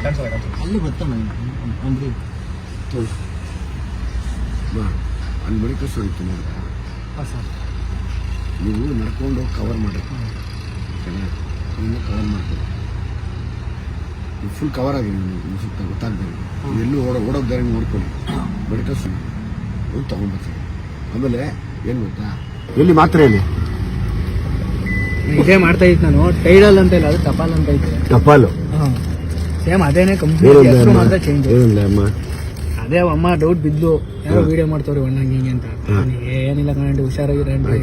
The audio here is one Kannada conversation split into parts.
ಅಲ್ಲಿ ಗೊತ್ತಮ್ಮ ಅಂದ್ರೆ ಅಲ್ಲಿ ಮೆಡಿಕಲ್ ಸ್ಟೋರ್ ಇತ್ತು ನೋಡಿ. ಹಾಂ ಸರ್. ನೀವು ನಡ್ಕೊಂಡು ಕವರ್ ಮಾಡಿ ಕವರ್ ಮಾಡ್ತೀವಿ. ಫುಲ್ ಕವರ್ ಆಗಿ ನೀವು ಸುತ್ತ ಗೊತ್ತಾಗ್ಬೇಕು. ಎಲ್ಲೂ ಓಡೋಕ್ ದಾರಿ ನೋಡ್ಕೊಳ್ಳಿ. ಮೆಡಿಕಲ್ ಸ್ಟೋರ್ ತಗೊಂಡ್ಬರ್ತೀವಿ. ಆಮೇಲೆ ಏನು ಗೊತ್ತಾ, ಎಲ್ಲಿ ಮಾತ್ರ ಹೇಳಿ, ಇದೇ ಮಾಡ್ತಾ ಇತ್ತು ನಾನು. ಟೈಡಲ್ ಅಂತ ಇಲ್ಲ, ಅದು ಟಪಾಲ್ ಅಂತ ಇತ್ತು. ಟಪಾಲು ಸೇಮ್ ಅದೇನೇ ಕಂಪ್ನಿ ಹೆಸರು ಮಾತ್ರ ಚೇಂಜ್. ಅದೇ ಅಮ್ಮ ಡೌಟ್ ಬಿದ್ದು ಯಾರೋ ವಿಡಿಯೋ ಮಾಡ್ತವ್ರಿ ಅಣ್ಣ ಹಿಂಗೆ ಅಂತ. ಏನಿಲ್ಲ ಕಣಂಡಿ, ಹುಷಾರಾಗಿರಂడి.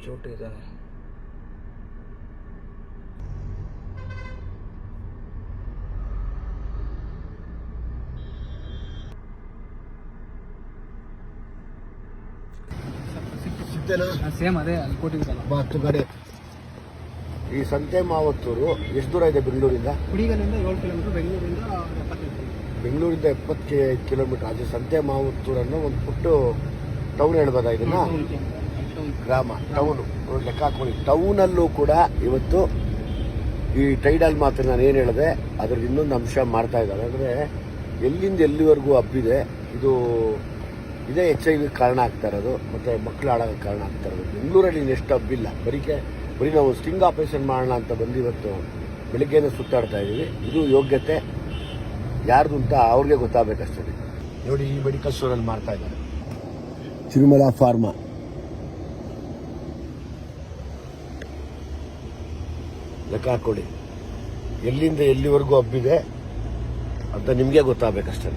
ಚೋಟು ಇದ್ದಾನೆ. ಸೇಮ್ ಅದೇ ಅಲ್ಲಿ ಕೊಟ್ಟಿದ್ದಲ್ಲ. ಹತ್ತು ಕಡೆ ಈ ಸಂತೆ ಮಾವತ್ತೂರು ಎಷ್ಟು ದೂರ ಇದೆ ಬೆಂಗಳೂರಿಂದ? ಕುಡಿಗಲಿಂದ 7 ಕಿಲೋಮೀಟರ್, ಬೆಂಗಳೂರಿಂದ 70. ಬೆಂಗಳೂರಿಂದ 70 ಕಿಲೋಮೀಟರ್. ಅದು ಸಂತೆ ಮಾವತ್ತೂರನ್ನು ಒಂದು ಪುಟ್ಟ ಟೌನ್ ಹೇಳ್ಬೋದಾ ಇದನ್ನ? ಗ್ರಾಮ, ಟೌನು ಲೆಕ್ಕ ಹಾಕೊಳ್ಳಿ. ಟೌನಲ್ಲೂ ಕೂಡ ಇವತ್ತು ಈ ಟೈಡಲ್ ಮಾತ್ರ ನಾನು ಏನು ಹೇಳಿದೆ ಅದ್ರದ್ದು ಇನ್ನೊಂದು ಅಂಶ ಮಾಡ್ತಾ ಇದ್ದಾರೆ. ಅಂದರೆ ಎಲ್ಲಿಂದ ಎಲ್ಲಿವರೆಗೂ ಹಬ್ಬಿದೆ ಇದು. ಇದೇ HIV ಕಾರಣ ಆಗ್ತಾ ಇರೋದು, ಮತ್ತು ಮಕ್ಕಳು ಹಾಳಾಗೋಕ್ಕೆ ಕಾರಣ ಆಗ್ತಾ ಇರೋದು. ಬೆಂಗಳೂರಲ್ಲಿ ಇನ್ನೆಷ್ಟು ಹಬ್ಬಿಲ್ಲ. ಬರೀ ನಾವು ಸ್ಟಿಂಗ್ ಆಪರೇಷನ್ ಮಾಡೋಣ ಅಂತ ಬಂದು ಇವತ್ತು ಬೆಳಿಗ್ಗೆನೇ ಸುತ್ತಾಡ್ತಾ ಇದ್ದೀವಿ. ಇದು ಯೋಗ್ಯತೆ ಯಾರ್ದು ಅಂತ ಅವ್ರಿಗೆ ಗೊತ್ತಾಗಬೇಕಷ್ಟೇ. ನೋಡಿ, ಈ ಮೆಡಿಕಲ್ ಸ್ಟೋರಲ್ಲಿ ಮಾಡ್ತಾ ಇದ್ದಾರೆ ತಿರುಮಲ ಫಾರ್ಮಾ. ಲೆಕ್ಕ ಹಾಕ್ಕೊಡಿ, ಎಲ್ಲಿಂದ ಎಲ್ಲಿವರೆಗೂ ಹಬ್ಬಿದೆ ಅಂತ ನಿಮಗೆ ಗೊತ್ತಾಗಬೇಕಷ್ಟೇ.